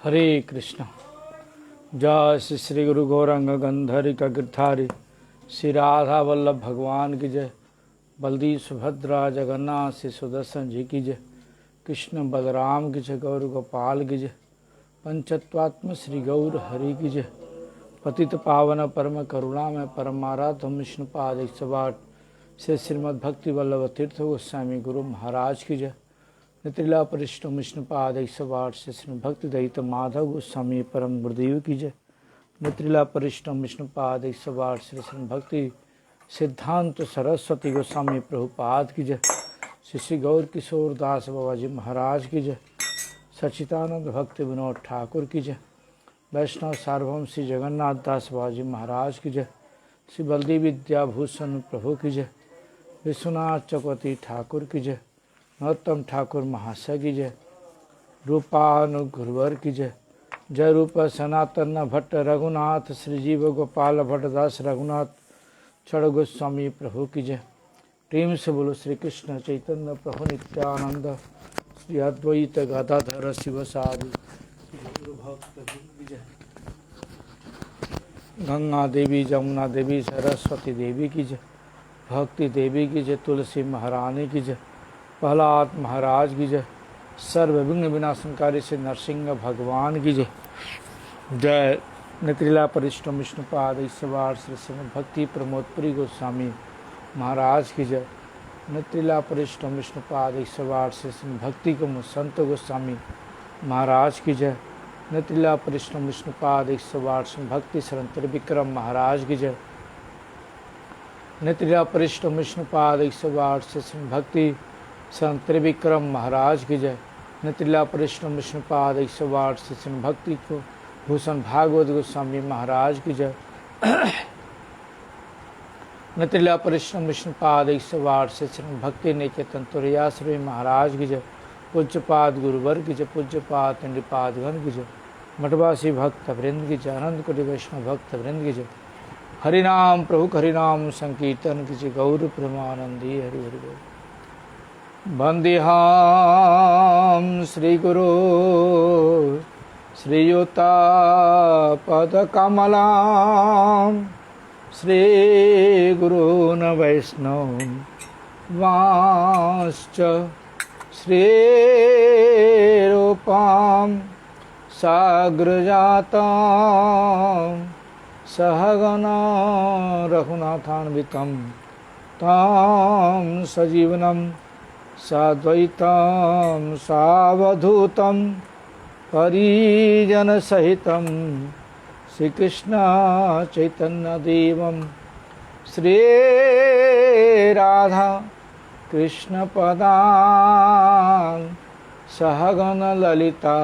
हरे कृष्ण। जय श्री श्री गुरु गौरंग गंधरी का गिरधारी श्री राधा वल्लभ भगवान की जय। बलदी सुभद्रा जगन्नाथ श्री सुदर्शन जी की जय। कृष्ण बलराम की जय। गौर गोपाल की जय। पंचत्वात्म श्री गौर हरि की जय। पतित पावन परम करुणा में परमाराध्य विष्णुपाद 108 से श्रीमद् भक्ति वल्लभ तीर्थ गोस्वामी गुरु महाराज की जय। नित्रिला परिष्ट विष्णुपाद 108 से श्री भक्ति दयित माधव गोस्वामी परम गुरुदेव की जय। नित्रिला परिष्ट विष्णुपाद 108 से श्री भक्ति सिद्धांत सरस्वती गोस्वामी प्रभुपाद की जय। श्री श्री गौर किशोर दास बाबा जी महाराज की जय। सच्चिदानंद भक्ति विनोद ठाकुर की जय। वैष्णव सार्वभौम श्री जगन्नाथ दास बाबा जी महाराज की जय। श्री बलदेव विद्याभूषण प्रभु की जय। विश्वनाथ चक्रवर्ती ठाकुर की जय। नरोत्तम ठाकुर महाशय की जय। रूपानुगुरुवर की जय। जय रूप सनातन भट्ट रघुनाथ श्री जीव गोपाल भट्ट दास रघुनाथ चढ़ गोस्वामी प्रभु की जय। प्रेम से बोलो श्री कृष्ण चैतन्य प्रभु नित्यानंद श्री अद्वैत गदाधर शिव साधु भक्त की जय। गंगा देवी जमुना देवी सरस्वती देवी की जय। भक्ति देवी की जय। तुलसी महारानी की जय। प्रहलाद महाराज की जय। सर्व विघ्न विनाशनकारी से नरसिंह भगवान की जय। जय नित्रिला परिष्ट विष्णुपाद 108 श्री श्रीमद् भक्ति प्रमोदपुरी गोस्वामी महाराज की जय। नित्रिला परिष्ट विष्णुपाद 108 श्री श्रीमद् भक्ति को संत गोस्वामी महाराज की जय। नित्रिला परिष्ट विष्णुपाद 108 श्री भक्ति शरण त्रिविक्रम महाराज की जय। नित्रिला परिष्ट विष्णुपाद 108 से श्री भक्ति संत त्रिविक्रम महाराज की जय। नित्रिला परिष्ट विष्णुपाद 108 से श्री भक्ति को भूषण भागवत गोस्वामी महाराज की जय। नित्रिला परिष्ट विष्णुपाद 108 से श्री भक्ति निकेतन तुरैयाश्री महाराज की जय। पूज्यपाद गुरुवर की जय। पूज्यपाद निपादगण की जय। मठवासी भक्त वृंद की जय। आनंद कोटि वैष्णव भक्त वृंद की जय। हरिनाम प्रभु हरिनाम संकीर्तन की जय। गौर प्रेमानंदी हरि हरि बोल। वंदेहाम श्री गुरु श्रीयुता पदकमलां श्री गुरून् वैष्णव वांश्च श्री रूपां साग्रजातां सहगना रघुनाथान्वितं तां सजीवनं साद्वैतं सावधूतं परिजनसहितं श्रीकृष्ण चैतन्यदेवं श्री राधा कृष्णपदान् सहगण ललिता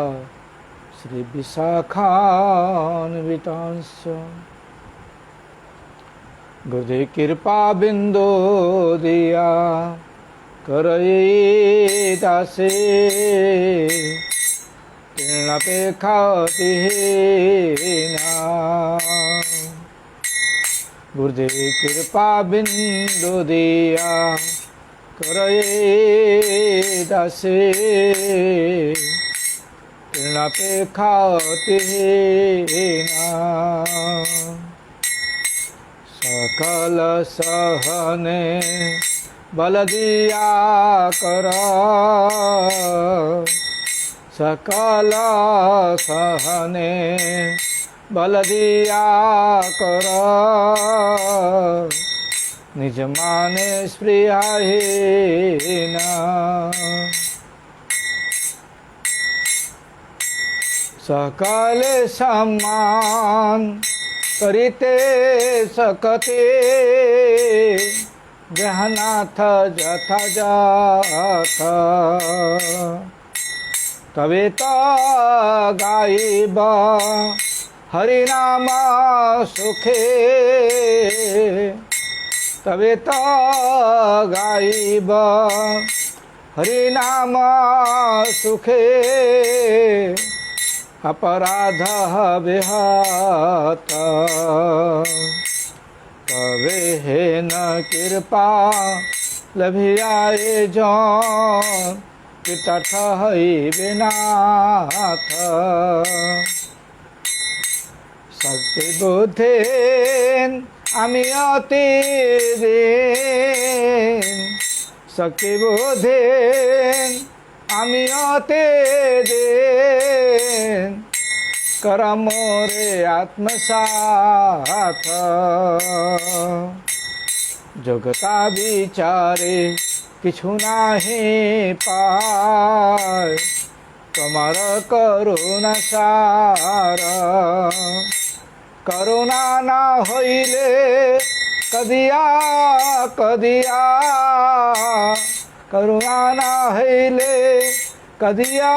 श्री विशाखान्वितांश्च गुरुदेव कृपा बिंदु दिया करये दासे तीर्णपेक्षातिहीना गुरुदेव कृपा बिंदु दिया करये दासे तीर्णपेक्षातिहीना सकल सहने बल दिया कर सकल सहने बल दिया कर निज माने स्पृहाहीन सकल सम्मान करिते सकते जहनाथ जथा जाथ तबे तो गाइब हरिनाम सुखे तबे तो गाइब हरिनाम सुखे अपराध विहत तबे हे न कृपा लभियाए जौन কৃতার্থ হইবে নাথ। শক্তি বুদ্ধি আমি অতি দিন, শক্তি বুদ্ধি আমি অতি দিন, কর মোরে আত্মসাৎ। জগতা বিচারে কিছু নাহি পায়, তোমার করুণা সার। করুণা না হইলে কদিয়া কদিয়া, করুণা না হইলে কদিয়া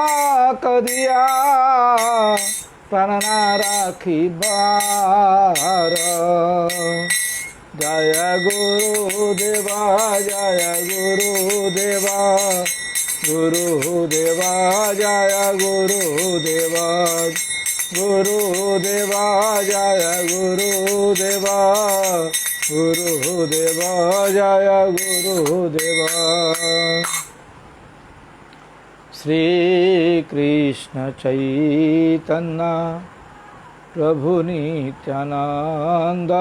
কদিয়া, প্রাণ না রাখিবার। জয় গুরুদেবা জয় গুরুদেবা, গুরুদেবা জয় গুরুদেবা, গুরুদেবা জয় গুরুদেবা, গুরুদেবা জয় গুরুদেবা। শ্রী কৃষ্ণ চৈতন্য প্রভু নিত্যানন্দ,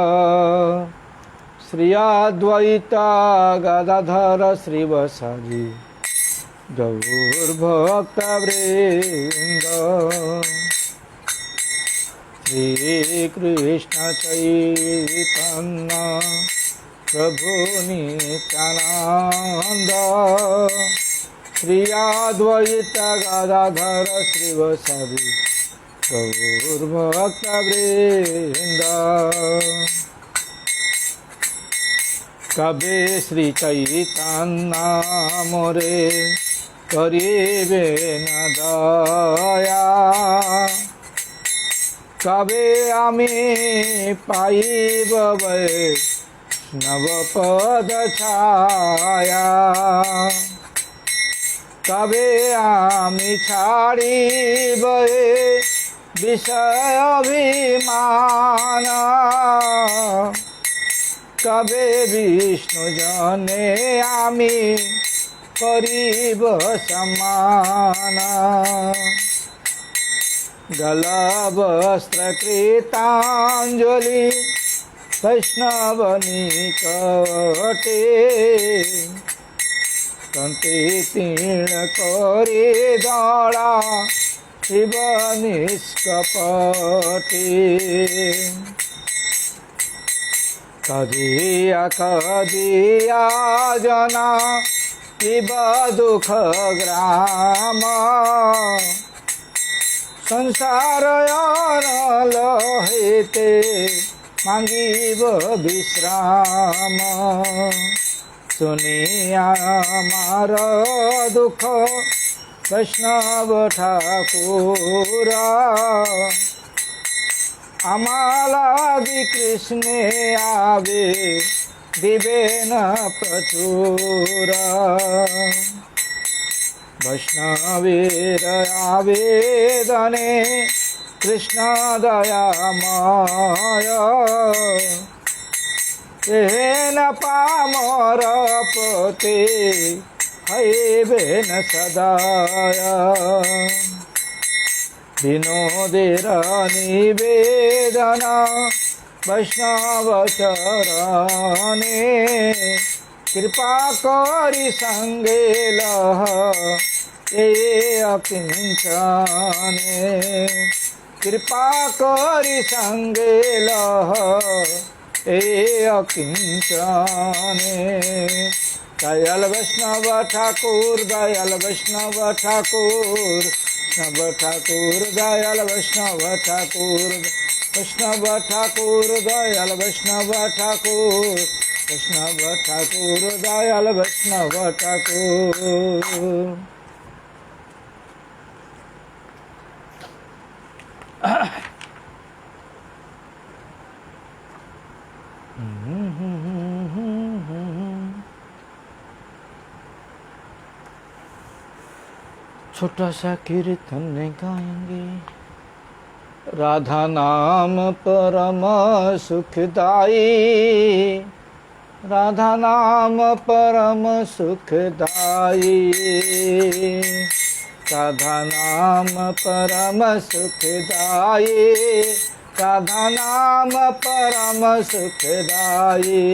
শ্রী অদ্বৈত গদাধর শ্রীবাসাদি গৌরভক্তবৃন্দ। শ্রী কৃষ্ণ চৈতন্য প্রভু নিত্যানন্দ, শ্রী অদ্বৈত গদাধর শ্রীবাসাদি গৌরভক্তবৃন্দ। কবে শ্রী চৈতন্য মোরে করিবে না দয়া, কবে আমি পাইব নবপদ ছায়া, কবে আমি ছাড়িব বিষয় অভিমান, কবে বিষ্ণু জনে আমি করিব সম্মান। গলবস্ত্র কৃতাঞ্জলি বৈষ্ণব নিকটে, তন্তে তৃণ করে দড়া শিব নিষ্কপটে। কদিয়া কদিয়া জনা শিব দুঃখ গ্রাম, সংসার অনল হইতে মাগিব বিশ্রাম। শুনিয়া আমার দুঃখ বৈষ্ণব ঠাকুর, আমালাগি কৃষ্ণে আবে দিবে না প্রচুর। বৈষ্ণবের আবেদনে কৃষ্ণ দয়াময়, এহেন পামর পতে হইবে না সদায়। বিনোদের নিবেদন বৈষ্ণব চরণে, কৃপা করি সঙ্গে লহ এ অকিঞ্চনে, কৃপা করি সঙ্গে লহ এ অকিঞ্চনে। দয়াল বৈষ্ণব ঠাকুর দয়াল বৈষ্ণব ঠাকুর, বৈষ্ণব ঠাকুর দয়াল বৈষ্ণব ঠাকুর, বৈষ্ণব ঠাকুর দয়াল বৈষ্ণব ঠাকুর, বৈষ্ণব ঠাকুর দয়াল বৈষ্ণব ঠাকুর। छोटा सा कीर्तन गाएंगे, राधा नाम परम सुखदाई, राधा नाम परम सुखदाई, राधा नाम परम सुखदाई, राधा नाम परम सुखदाई।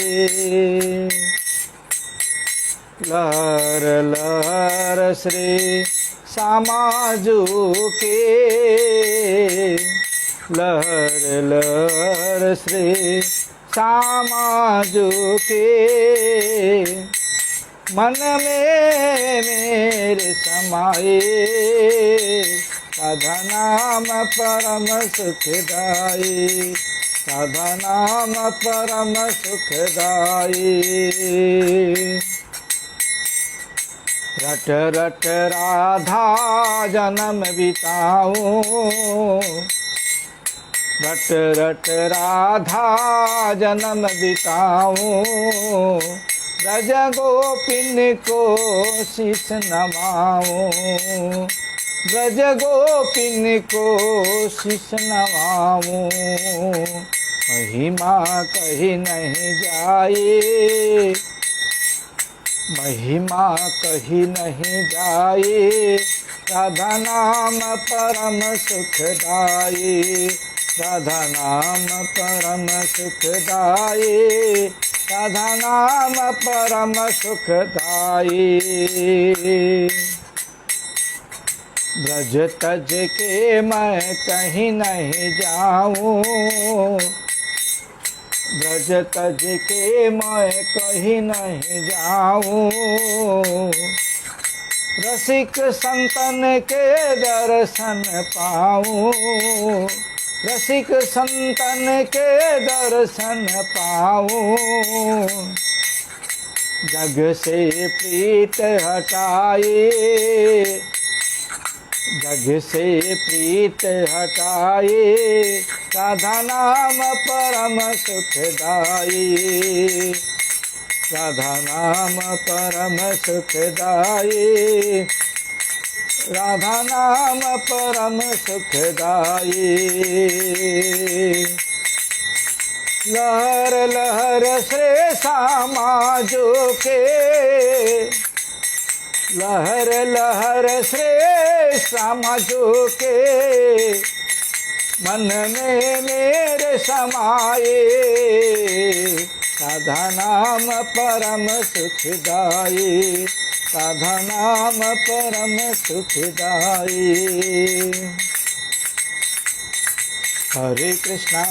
लहर लहर श्री समाजू के, लहर लहर श्री समाजू के, मन में मेरे समाए, राधा नाम परम सुखदाई, राधा नाम परम सुखदाई। रट रट राधा जन्म बिताऊं, रट रट राधा जन्म बिताऊं, ब्रज गोपिन को शीश नवाऊं, ब्रज गोपिन को शीश नवाऊं। महिमा कहीं नहीं जाए, महिमा कहीं नहीं जाए, राधा नाम परम सुखदाई, राधा नाम परम सुखदाई, राधा नाम परम सुखदाई। ब्रज तज के मैं कहीं नहीं जाऊं, ब्रज तज के मैं कहीं नहीं जाऊं, रसिक संतन के दर्शन पाऊं, रसिक संतन के दर्शन पाऊं। जग से प्रीत हटाए, जग से प्रीत हटाए, राधा नाम परम सुखदाई, राधा नाम परम सुखदाई, राधा नाम परम सुखदाई। लहर लहर श्री समाजो के, लहर लहर श्री समाजो के, मन में मेरे समाए, राधा नाम परम सुखदाई, राधा नाम परम सुखदाई। हरे कृष्णा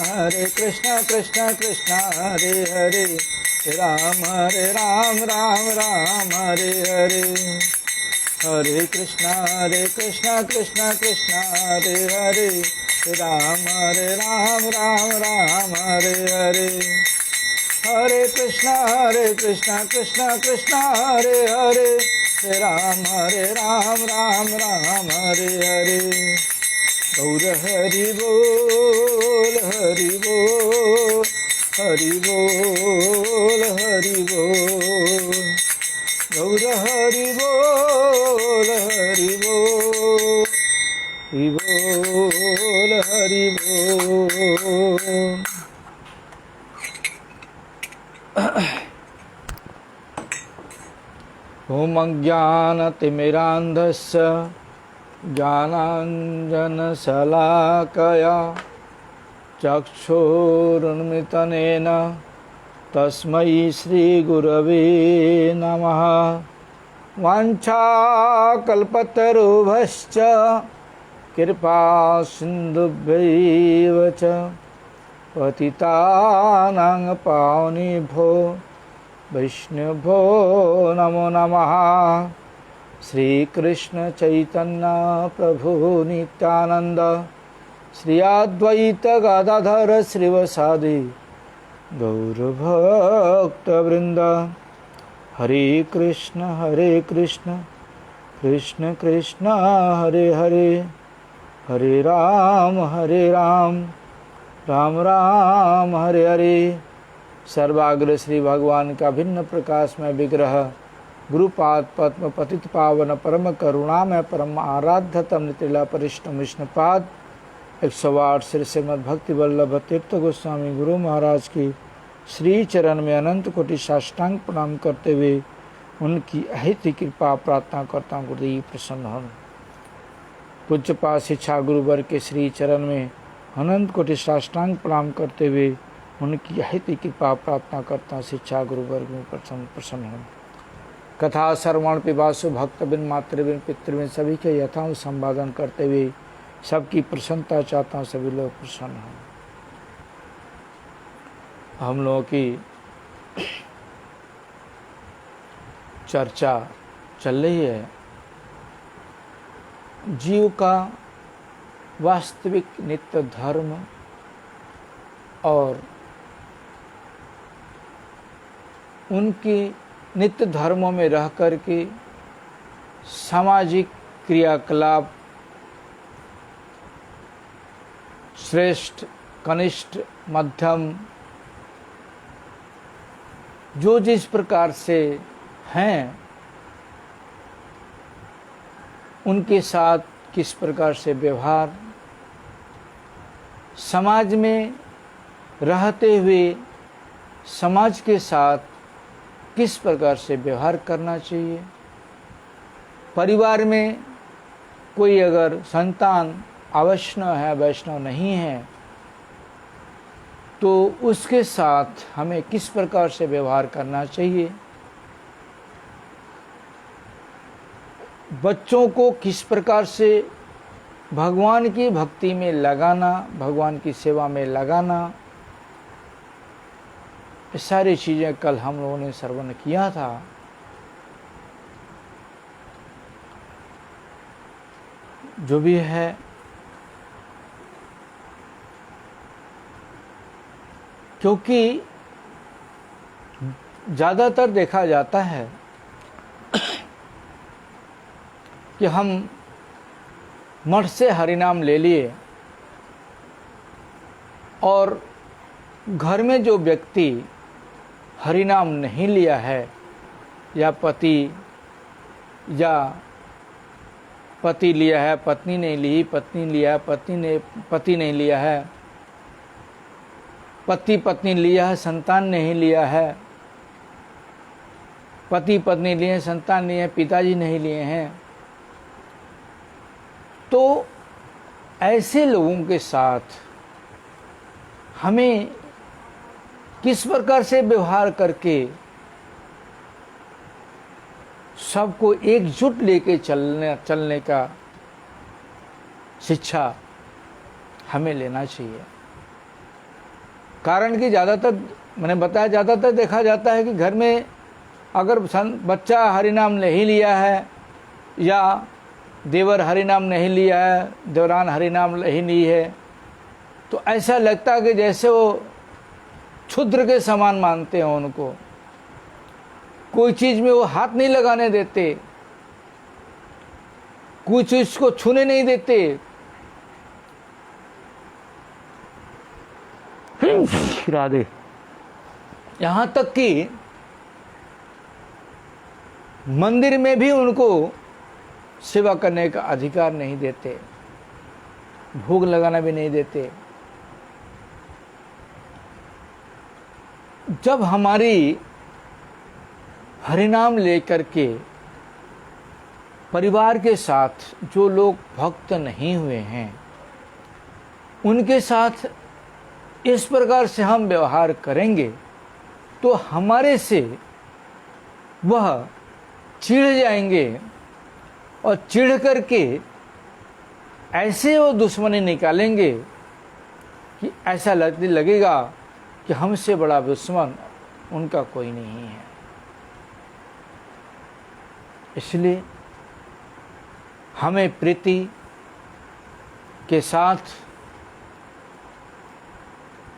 कृष्ण कृष्ण हरे हरे, राम राम राम हरे हरे। हरे कृष्णा कृष्ण कृष्ण हरे हरे, राम राम हरे हरे। हरे कृष्णा कृष्ण कृष्ण हरे हरे, राम राम हरे हरे। गौर हरि बोल हरि बोल, हरि बोल हरि बोल। गौर हरि बोल हरि बोल, हरि बोल हरि बोल। ओम अज्ञानतिमिरान्धस्य ज्ञानाञ्जनशलाकया चक्षुरुन्मिलितं तस्मै श्रीगुरवे नमः। वाञ्छाकल्पतरुभ्यश्च कृपासिन्धुभ्यैव च पतितानां पावनेभ्यो वैष्णवो नमो नमः। श्री कृष्ण चैतन्य प्रभु नित्यानंद, श्री अद्वैत गदाधर श्रीवासादि गौरभक्तवृंद। हरे कृष्ण कृष्ण कृष्ण हरे हरे, हरे राम राम राम हरे हरे। सर्वाग्र श्री भगवान का भिन्न प्रकाश में विग्रह, गुरुपाद पद्म पतित पावन परम करुणा में परम आराध्य तम नितिला परिष्ण विष्णुपाद 108 श्री श्रीमद् भक्ति वल्लभ तीर्थ गोस्वामी गुरु महाराज की श्री चरण में अनंत कोटि साष्टांग प्रणाम करते हुए उनकी अहित कृपा प्रार्थना करता हूँ। गुरुदेव प्रसन्न हो। पूज्यपाद शिक्षा गुरुवर के श्री चरण में अनंत कोटि साष्टांग प्रणाम करते हुए उनकी अहित कृपा प्रार्थना करता हूँ। शिक्षा गुरुवर में प्रसन्न हो। कथा श्रवण पिबासु भक्तबिन मातृबिन पितृबिन सभी के यथावत संवादन करते हुए सबकी प्रसन्नता चाहता हूँ। सभी लोग प्रसन्न हों। हम लोगों की चर्चा चल रही है जीव का वास्तविक नित्य धर्म और उनकी नित्य धर्मों में रह कर के सामाजिक क्रियाकलाप श्रेष्ठ कनिष्ठ मध्यम जो जिस प्रकार से हैं उनके साथ किस प्रकार से व्यवहार, समाज में रहते हुए समाज के साथ किस प्रकार से व्यवहार करना चाहिए, परिवार में कोई अगर संतान अवैष्णव है वैष्णव नहीं है तो उसके साथ हमें किस प्रकार से व्यवहार करना चाहिए, बच्चों को किस प्रकार से भगवान की भक्ति में लगाना, भगवान की सेवा में लगाना, ये सारी चीज़ें कल हम लोगों ने श्रवण किया था। जो भी है क्योंकि ज़्यादातर देखा जाता है कि हम मठ से हरिनाम ले लिए और घर में जो व्यक्ति हरिनाम नहीं लिया है या पति लिया है, पत्नी नहीं ली, पत्नी लिया है, पति नहीं लिया है, पत्नी लिया है, संतान नहीं लिया है, पति पत्नी लिए संतान लिए, पिताजी नहीं लिए हैं, तो ऐसे लोगों के साथ हमें किस प्रकार से व्यवहार करके सबको एकजुट लेके चलने का शिक्षा हमें लेना चाहिए। कारण कि ज़्यादातर मैंने बताया ज़्यादातर देखा जाता है कि घर में अगर बच्चा हरिनाम नहीं लिया है या देवर हरिनाम नहीं लिया है, देवरान हरिनाम नहीं ली है, तो ऐसा लगता है कि जैसे वो क्षुद्र के समान मानते हैं उनको, कोई चीज़ में वो हाथ नहीं लगाने देते, कोई चीज़ को छूने नहीं देते। राधे। यहाँ तक कि मंदिर में भी उनको सेवा करने का अधिकार नहीं देते, भोग लगाना भी नहीं देते। जब हमारी हरिनाम लेकर के परिवार के साथ जो लोग भक्त नहीं हुए हैं उनके साथ इस प्रकार से हम व्यवहार करेंगे तो हमारे से वह चिढ़ जाएंगे और चिढ़ करके ऐसे वो दुश्मनी निकालेंगे कि ऐसा लगेगा कि हमसे बड़ा दुश्मन उनका कोई नहीं है। इसलिए हमें प्रीति के साथ,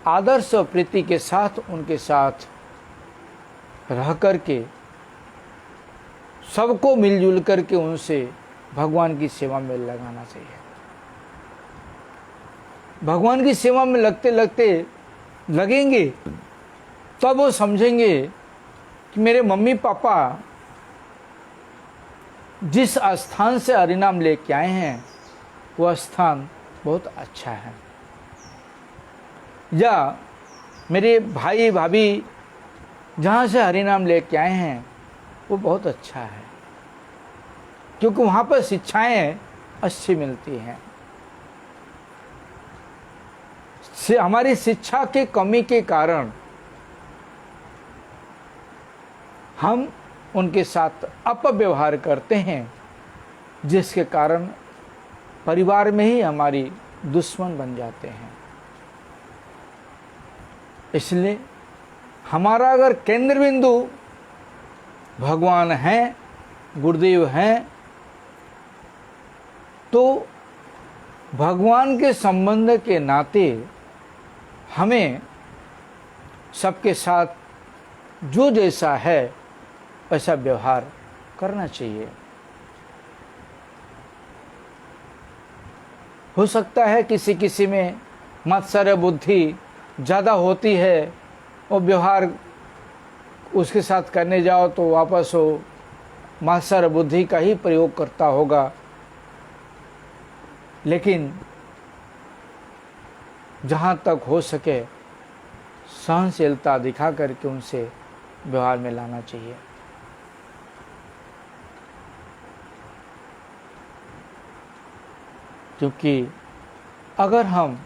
आदर्श और प्रीति के साथ उनके साथ रह करके सबको मिलजुल करके उनसे भगवान की सेवा में लगाना चाहिए। भगवान की सेवा में लगते लगते लगेंगे तब वो समझेंगे कि मेरे मम्मी पापा जिस स्थान से हरिनाम लेके आए हैं वह स्थान बहुत अच्छा है, या मेरे भाई भाभी जहाँ से हरि नाम लेके आए हैं वो बहुत अच्छा है, क्योंकि वहाँ पर शिक्षाएं अच्छी मिलती हैं। हमारी शिक्षा के कमी के कारण हम उनके साथ अपव्यवहार करते हैं, जिसके कारण परिवार में ही हमारी दुश्मन बन जाते हैं। इसलिए हमारा अगर केंद्र बिंदु भगवान हैं, गुरुदेव हैं, तो भगवान के संबंध के नाते हमें सबके साथ जो जैसा है वैसा व्यवहार करना चाहिए। हो सकता है किसी किसी में मत्सर्य बुद्धि ज़्यादा होती है और व्यवहार उसके साथ करने जाओ तो वापस हो मत्सर्य बुद्धि का ही प्रयोग करता होगा। लेकिन जहाँ तक हो सके सहनशीलता दिखा करके उनसे व्यवहार में लाना चाहिए। क्योंकि अगर हम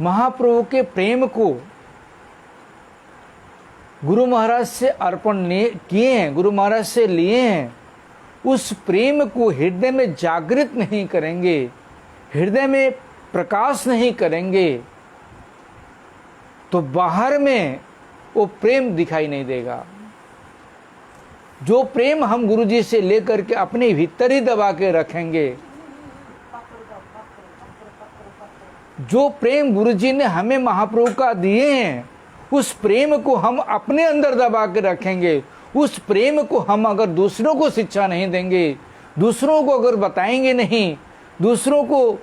महाप्रभु के प्रेम को गुरु महाराज से अर्पण किए हैं, गुरु महाराज से लिए हैं, उस प्रेम को हृदय में जागृत नहीं करेंगे, हृदय में प्रकाश नहीं करेंगे, तो बाहर में वो प्रेम दिखाई नहीं देगा। जो प्रेम हम गुरु जी से लेकर के अपने भीतर ही दबा के रखेंगे, जो प्रेम गुरु जी ने हमें महाप्रभु का दिए हैं, उस प्रेम को हम अपने अंदर दबा के रखेंगे। उस प्रेम को हम अगर दूसरों को शिक्षा नहीं देंगे, दूसरों को अगर बताएंगे नहीं, दूसरों को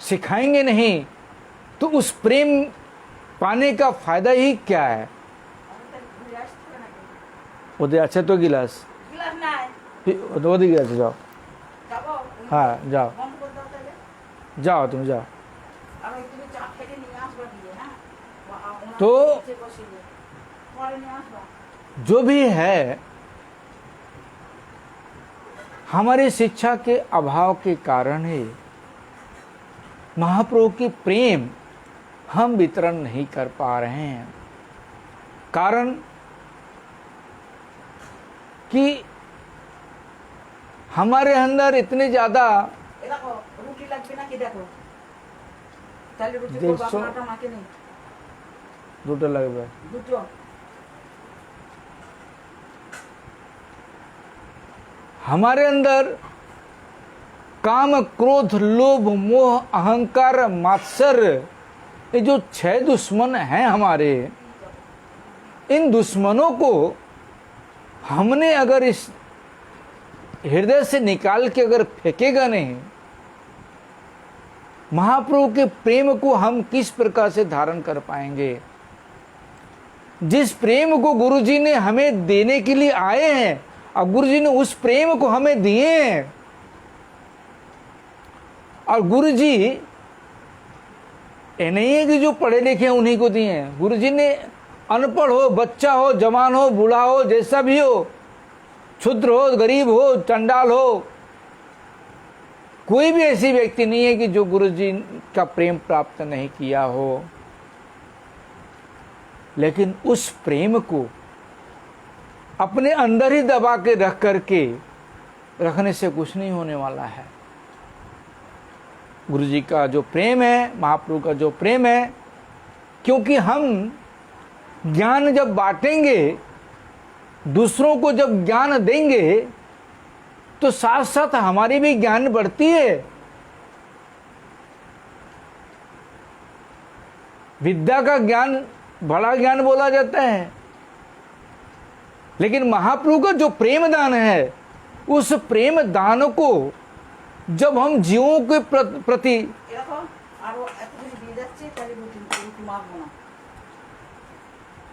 सिखाएंगे नहीं, तो उस प्रेम पाने का फायदा ही क्या है? उधर अच्छा तो गिलास उधर गिलास जाओ। हाँ जाओ जाओ तुम जाओ। तो जो भी है हमारी शिक्षा के अभाव के कारण ही महाप्रभु की प्रेम हम वितरण नहीं कर पा रहे हैं। कारण कि हमारे अंदर इतने ज्यादा দুটো লাগবে দুটো हमारे अंदर काम क्रोध लोभ मोह अहंकार मात्सर्य, ये जो 6 दुश्मन हैं हमारे, इन दुश्मनों को हमने अगर इस हृदय से निकाल के अगर फेंकेगा नहीं, महाप्रभु के प्रेम को हम किस प्रकार से धारण कर पाएंगे? जिस प्रेम को गुरुजी ने हमें देने के लिए आए हैं, अब गुरुजी ने उस प्रेम को हमें दिए हैं, और गुरुजी ये नहीं है कि जो पढ़े लिखे हैं उन्हीं को दिए हैं। गुरुजी ने अनपढ़ हो, बच्चा हो, जवान हो, बूढ़ा हो, जैसा भी हो, क्षुद्र हो, गरीब हो, चंडाल हो, कोई भी ऐसी व्यक्ति नहीं है कि जो गुरुजी का प्रेम प्राप्त नहीं किया हो। लेकिन उस प्रेम को अपने अंदर ही दबा के रख करके रखने से कुछ नहीं होने वाला है। गुरुजी का जो प्रेम है, महाप्रभु का जो प्रेम है, क्योंकि हम ज्ञान जब बांटेंगे, दूसरों को जब ज्ञान देंगे, तो साथ साथ हमारी भी ज्ञान बढ़ती है। विद्या का ज्ञान बड़ा ज्ञान बोला जाता है, लेकिन महाप्रभु का जो प्रेम दान है, उस प्रेम दान को जब हम जीवों के प्रति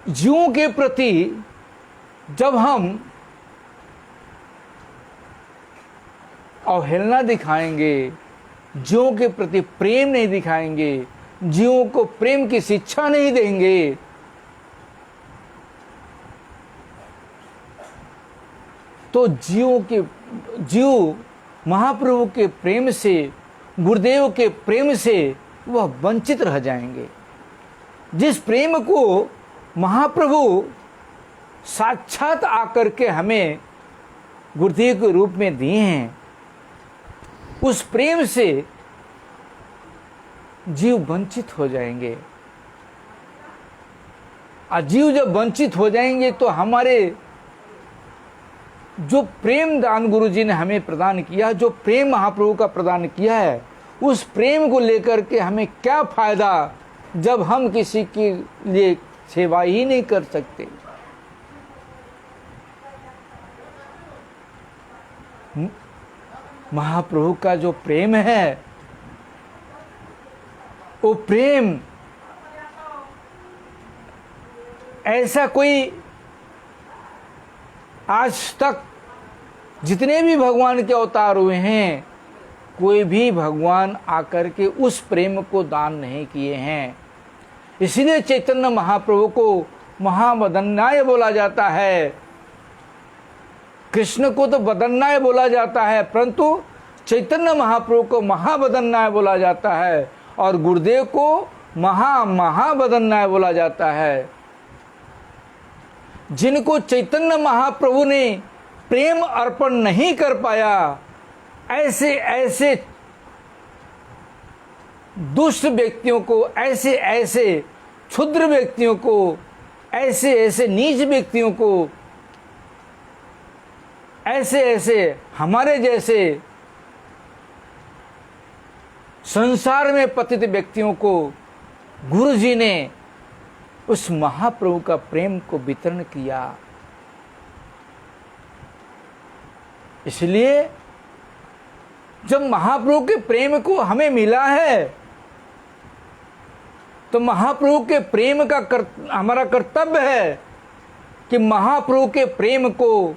जीवों के प्रति जब हम अवहेलना दिखाएंगे, जीवों के प्रति प्रेम नहीं दिखाएंगे, जीवों को प्रेम की शिक्षा नहीं देंगे, तो जीव महाप्रभु के प्रेम से, गुरुदेव के प्रेम से वह वंचित रह जाएंगे। जिस प्रेम को महाप्रभु साक्षात आकर के हमें गुरुदेव के रूप में दिए हैं, उस प्रेम से जीव वंचित हो जाएंगे। और जीव जब वंचित हो जाएंगे तो हमारे जो प्रेम दान गुरु जी ने हमें प्रदान किया, जो प्रेम महाप्रभु का प्रदान किया है, उस प्रेम को लेकर के हमें क्या फायदा जब हम किसी के लिए सेवा ही नहीं कर सकते। महाप्रभु का जो प्रेम है, वो प्रेम ऐसा कोई आज तक जितने भी भगवान के अवतार हुए हैं, कोई भी भगवान आकर के उस प्रेम को दान नहीं किए हैं। इसलिए चैतन्य महाप्रभु को महावदन्याय बोला जाता है। कृष्ण को तो वदन्याय बोला जाता है, परंतु चैतन्य महाप्रभु को महावदन्याय बोला जाता है, और गुरुदेव को महावदन्याय बोला जाता है। जिनको चैतन्य महाप्रभु ने प्रेम अर्पण नहीं कर पाया, ऐसे ऐसे दुष्ट व्यक्तियों को, ऐसे ऐसे क्षुद्र व्यक्तियों को, ऐसे ऐसे नीच व्यक्तियों को, ऐसे ऐसे हमारे जैसे संसार में पतित व्यक्तियों को गुरु जी ने उस महाप्रभु का प्रेम को वितरण किया। इसलिए जब महाप्रभु के प्रेम को हमें मिला है, तो महाप्रभु के प्रेम का हमारा कर्तव्य है कि महाप्रभु के प्रेम को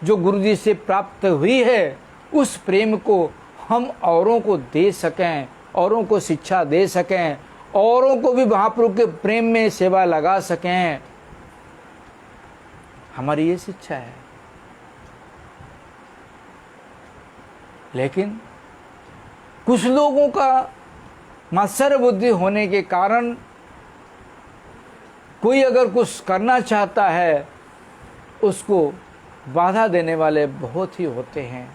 जो गुरु जी से प्राप्त हुई है, उस प्रेम को हम औरों को दे सकें, औरों को शिक्षा दे सकें, औरों को भी महाप्रभु के प्रेम में सेवा लगा सकें। हमारी ये शिक्षा है। लेकिन कुछ लोगों का मत्सर बुद्धि होने के कारण कोई अगर कुछ करना चाहता है, उसको बाधा देने वाले बहुत ही होते हैं।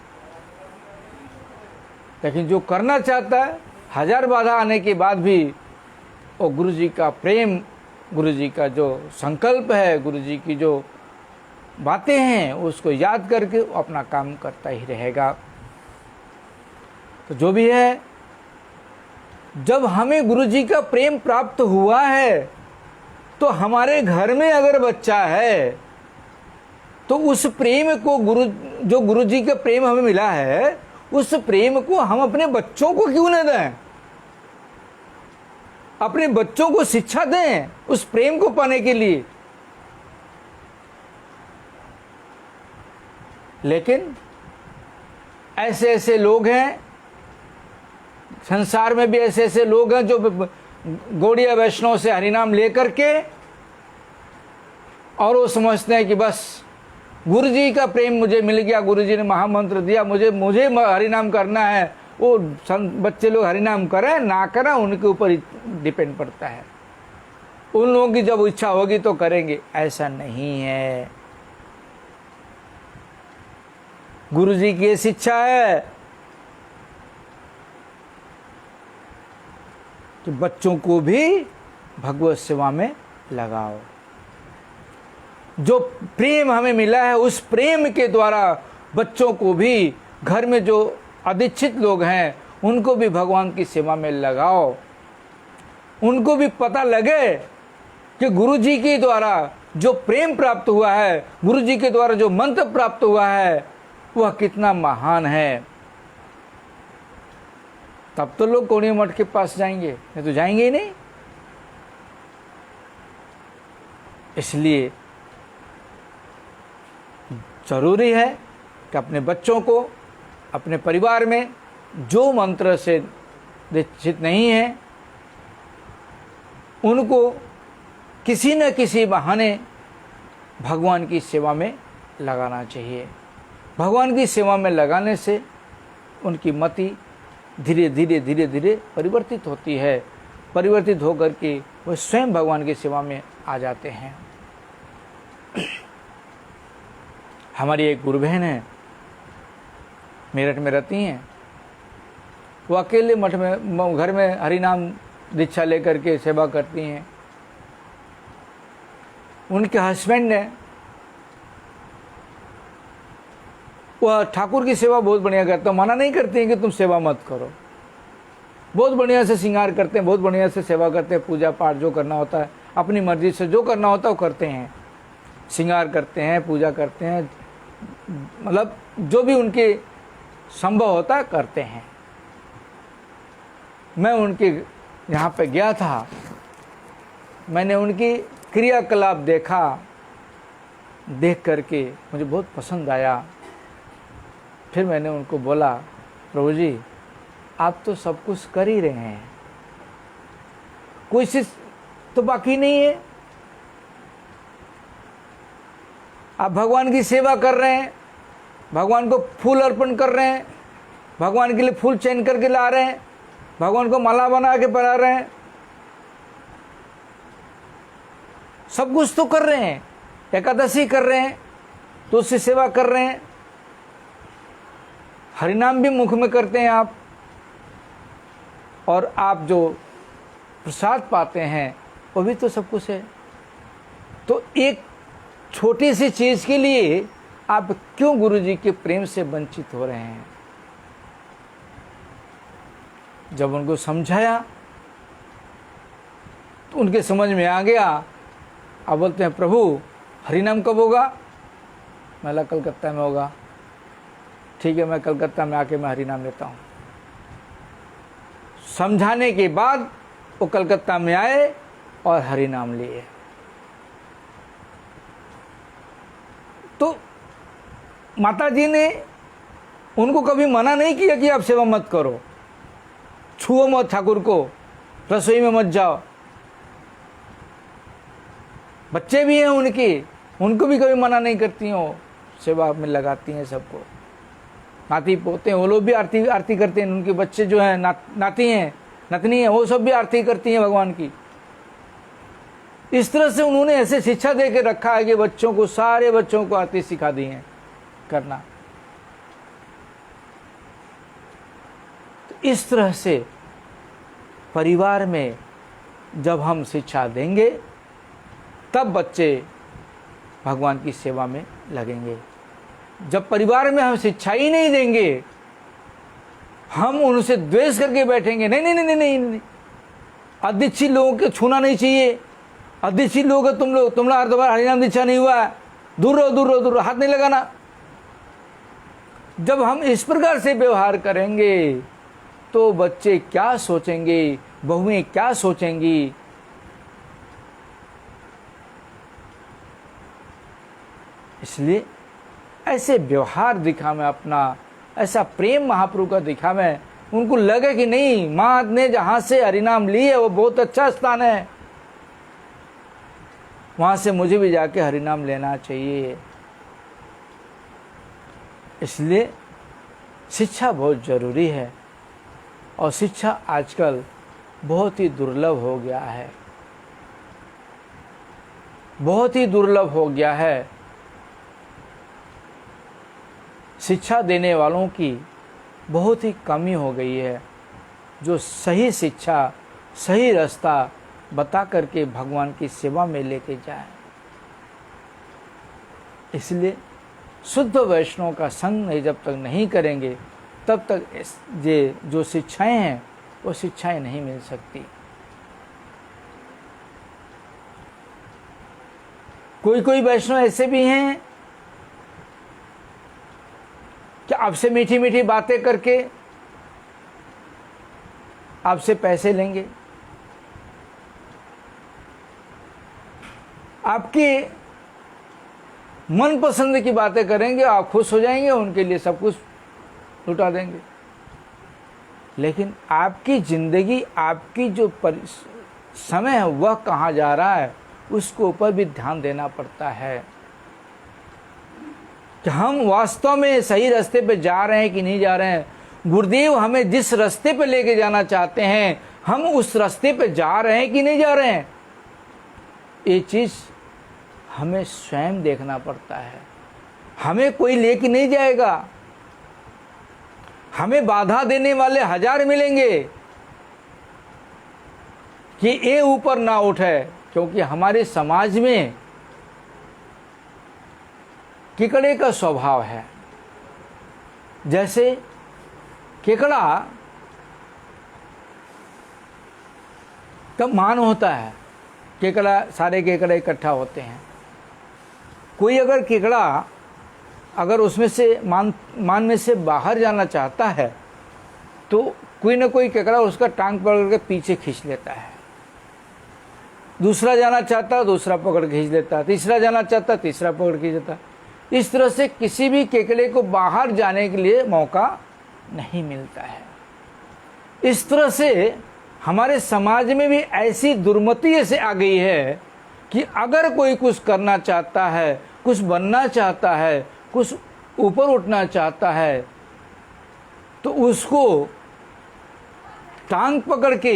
लेकिन जो करना चाहता है, हजार बाधा आने के बाद भी वो गुरु जी का प्रेम, गुरु जी का जो संकल्प है, गुरु जी की जो बातें हैं, उसको याद करके वो अपना काम करता ही रहेगा। तो जो भी है, जब हमें गुरु जी का प्रेम प्राप्त हुआ है, तो हमारे घर में अगर बच्चा है, तो उस प्रेम को जो गुरु जी का प्रेम हमें मिला है, उस प्रेम को हम अपने बच्चों को क्यों न दें? अपने बच्चों को शिक्षा दें उस प्रेम को पाने के लिए। लेकिन ऐसे ऐसे लोग हैं, संसार में भी ऐसे ऐसे लोग हैं जो गौड़िया वैष्णव से हरिनाम लेकर के, और वो समझते हैं कि बस गुरु जी का प्रेम मुझे मिल गया, गुरु जी ने महामंत्र दिया, मुझे हरिनाम करना है। वो बच्चे लोग हरिनाम करें ना करें, उनके ऊपर डिपेंड पड़ता है। उन लोगों की जब इच्छा होगी तो करेंगे, ऐसा नहीं है। गुरु जी की ये शिक्षा है कि बच्चों को भी भगवत सेवा में लगाओ। जो प्रेम हमें मिला है, उस प्रेम के द्वारा बच्चों को भी, घर में जो अदीक्षित लोग हैं, उनको भी भगवान की सेवा में लगाओ। उनको भी पता लगे कि गुरु जी के द्वारा जो प्रेम प्राप्त हुआ है, गुरु जी के द्वारा जो मंत्र प्राप्त हुआ है, वह कितना महान है। तब तो लोग कोणी मठ के पास जाएंगे, नहीं तो जाएंगे ही नहीं। इसलिए जरूरी है कि अपने बच्चों को, अपने परिवार में जो मंत्र से दीक्षित नहीं है, उनको किसी न किसी बहाने भगवान की सेवा में लगाना चाहिए। भगवान की सेवा में लगाने से उनकी मति धीरे धीरे परिवर्तित होती है। परिवर्तित होकर के वह स्वयं भगवान की सेवा में आ जाते हैं। हमारी एक गुरु बहन है, मेरठ में रहती हैं। वो अकेले मठ में घर में हरिनाम दीक्षा लेकर के सेवा करती हैं। उनके हस्बैंड ने, वह ठाकुर की सेवा बहुत बढ़िया करते हैं, मना नहीं करती हैं कि तुम सेवा मत करो। बहुत बढ़िया से श्रृंगार करते हैं, बहुत बढ़िया से सेवा करते हैं, पूजा पाठ जो करना होता है अपनी मर्जी से जो करना होता है वो करते हैं। श्रृंगार करते हैं, पूजा करते हैं, मतलब जो भी उनके संभव होता है करते हैं। मैं उनके यहाँ पे गया था, मैंने उनकी क्रियाकलाप देखा, देख करके मुझे बहुत पसंद आया। फिर मैंने उनको बोला, प्रभु जी आप तो सब कुछ कर ही रहे हैं, कोई चीज तो बाकी नहीं है। आप भगवान की सेवा कर रहे हैं, भगवान को फूल अर्पण कर रहे हैं, भगवान के लिए फूल चयन करके ला रहे हैं, भगवान को माला बना के पहना रहे हैं, सब कुछ तो कर रहे हैं। एकादशी कर रहे हैं, तुलसी सेवा कर रहे हैं, हरिनाम भी मुख में करते हैं आप, और आप जो प्रसाद पाते हैं वो भी तो सब कुछ है। तो एक छोटी सी चीज के लिए आप क्यों गुरु जी के प्रेम से वंचित हो रहे हैं? जब उनको समझाया तो उनके समझ में आ गया। अब बोलते हैं, प्रभु हरिनाम कब होगा? मैं कलकत्ता में होगा। ठीक है, मैं कलकत्ता में आके मैं हरिनाम लेता हूँ। समझाने के बाद वो कलकत्ता में आए और हरिनाम लिए। तो माता जी ने उनको कभी मना नहीं किया कि आप सेवा मत करो, छुओ मत ठाकुर को, रसोई में मत जाओ। बच्चे भी हैं उनके, उनको भी कभी मना नहीं करती हो, सेवा में लगाती हैं सबको। नाती पोते हैं, वो लोग भी आरती करते हैं। उनके बच्चे जो हैं, नाती हैं, नतनी हैं, वो सब भी आरती करती हैं भगवान की। इस तरह से उन्होंने ऐसे शिक्षा दे के रखा है कि बच्चों को, सारे बच्चों को आरती सिखा दी है करना। तो इस तरह से परिवार में जब हम शिक्षा देंगे तब बच्चे भगवान की सेवा में लगेंगे। जब परिवार में हम शिक्षा ही नहीं देंगे, हम उनसे द्वेष करके बैठेंगे, नहीं नहीं नहीं नहीं नहीं, अदीक्षित लोगों को छूना नहीं चाहिए, अदीक्षित लोग तुम लोग हरिनाम दीक्षा नहीं हुआ है, दूर रहो दूर रहो दूर रहो, हाथ नहीं लगाना। जब हम इस प्रकार से व्यवहार करेंगे तो बच्चे क्या सोचेंगे, बहुएं क्या सोचेंगी? इसलिए ऐसे व्यवहार दिखावे अपना, ऐसा प्रेम महाप्रभु का दिखावे, उनको लगे कि नहीं, माँ ने जहां से हरिनाम ली है वो बहुत अच्छा स्थान है, वहां से मुझे भी जाके हरिनाम लेना चाहिए। इसलिए शिक्षा बहुत जरूरी है, और शिक्षा आजकल बहुत ही दुर्लभ हो गया है, बहुत ही दुर्लभ हो गया है। शिक्षा देने वालों की बहुत ही कमी हो गई है, जो सही शिक्षा, सही रास्ता बता करके भगवान की सेवा में लेके जाए। इसलिए शुद्ध वैष्णव का संग जब तक नहीं करेंगे तब तक ये जो शिक्षाएं हैं वो शिक्षाएं नहीं मिल सकती। कोई कोई वैष्णव ऐसे भी हैं कि आपसे मीठी मीठी बातें करके आपसे पैसे लेंगे, आपकी मनपसंद की बातें करेंगे, आप खुश हो जाएंगे, उनके लिए सब कुछ लुटा देंगे। लेकिन आपकी जिंदगी, आपकी जो समय वह कहाँ जा रहा है उसके ऊपर भी ध्यान देना पड़ता है कि हम वास्तव में सही रास्ते पे जा रहे हैं कि नहीं जा रहे हैं। गुरुदेव हमें जिस रास्ते पे लेके जाना चाहते हैं हम उस रास्ते पे जा रहे हैं कि नहीं जा रहे हैं, ये चीज़ हमें स्वयं देखना पड़ता है। हमें कोई लेके नहीं जाएगा, हमें बाधा देने वाले 1000 मिलेंगे कि ये ऊपर ना उठे, क्योंकि हमारे समाज में केकड़े का स्वभाव है। जैसे केकड़ा का मान होता है, केकड़ा सारे केकड़े इकट्ठा होते हैं। कोई अगर केकड़ा अगर उसमें से मान में से बाहर जाना चाहता है तो कोई ना कोई केकड़ा उसका टांग पकड़ के पीछे खींच लेता है। दूसरा जाना चाहता है, दूसरा पकड़ के खींच लेता है। तीसरा जाना चाहता है, तीसरा पकड़ के खींच लेता है। इस तरह से किसी भी केकड़े को बाहर जाने के लिए मौका नहीं मिलता है। इस तरह से हमारे समाज में भी ऐसी दुर्मति ऐसे आ गई है कि अगर कोई कुछ करना चाहता है, कुछ बनना चाहता है, कुछ ऊपर उठना चाहता है तो उसको टांग पकड़ के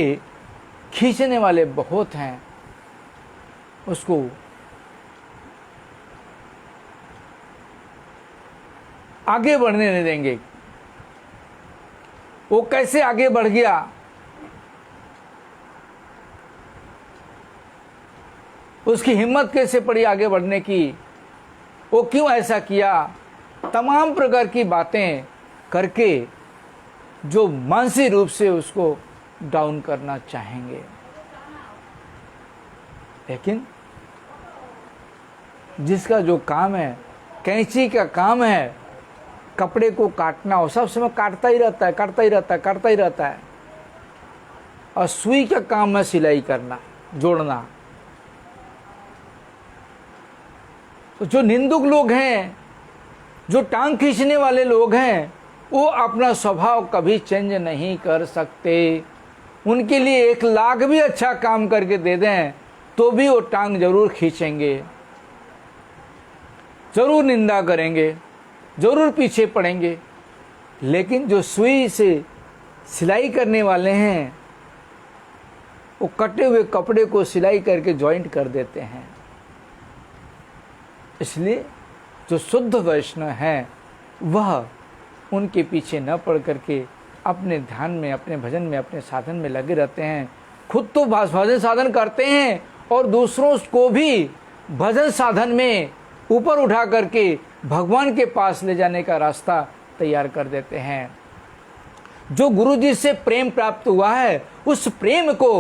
खींचने वाले बहुत हैं, उसको आगे बढ़ने नहीं देंगे। वो कैसे आगे बढ़ गया, उसकी हिम्मत कैसे पड़ी आगे बढ़ने की, वो क्यों ऐसा किया, तमाम प्रकार की बातें करके जो मानसिक रूप से उसको डाउन करना चाहेंगे। लेकिन जिसका जो काम है, कैंची का काम है कपड़े को काटना, वो सब समय काटता ही रहता है, काटता ही रहता है, काटता ही रहता है। और सुई का काम है सिलाई करना, जोड़ना। तो जो निंदुक लोग हैं, जो टांग खींचने वाले लोग हैं, वो अपना स्वभाव कभी चेंज नहीं कर सकते। उनके लिए 1 लाख भी अच्छा काम करके दे दें तो भी वो टांग जरूर खींचेंगे, जरूर निंदा करेंगे, जरूर पीछे पड़ेंगे। लेकिन जो सुई से सिलाई करने वाले हैं वो कटे हुए कपड़े को सिलाई करके जॉइंट कर देते हैं। इसलिए जो शुद्ध वैष्णव हैं वह उनके पीछे न पड़ करके अपने ध्यान में, अपने भजन में, अपने साधन में लगे रहते हैं। खुद तो भजन साधन करते हैं और दूसरों को भी भजन साधन में ऊपर उठा करके भगवान के पास ले जाने का रास्ता तैयार कर देते हैं। जो गुरु जी से प्रेम प्राप्त हुआ है उस प्रेम को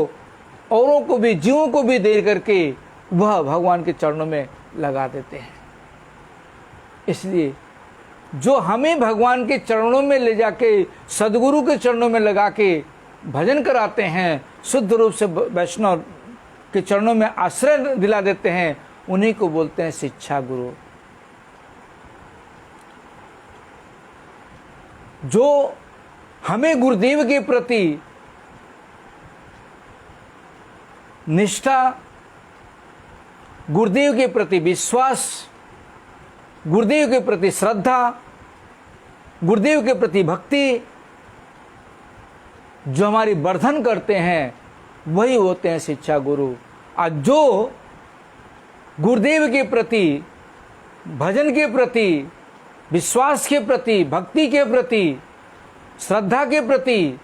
औरों को भी, जीवों को भी दे करके वह भगवान के चरणों में लगा देते हैं। इसलिए जो हमें भगवान के चरणों में ले जाके, सदगुरु के चरणों में लगा के भजन कराते हैं, शुद्ध रूप से वैष्णव के चरणों में आश्रय दिला देते हैं, उन्हीं को बोलते हैं शिक्षा गुरु। जो हमें गुरुदेव के प्रति निष्ठा, गुरुदेव के प्रति विश्वास, गुरुदेव के प्रति श्रद्धा, गुरुदेव के प्रति भक्ति जो हमारी वर्धन करते हैं वही होते हैं शिक्षा गुरु। और जो गुरुदेव के प्रति, भजन के प्रति, विश्वास के प्रति, भक्ति के प्रति, श्रद्धा के प्रति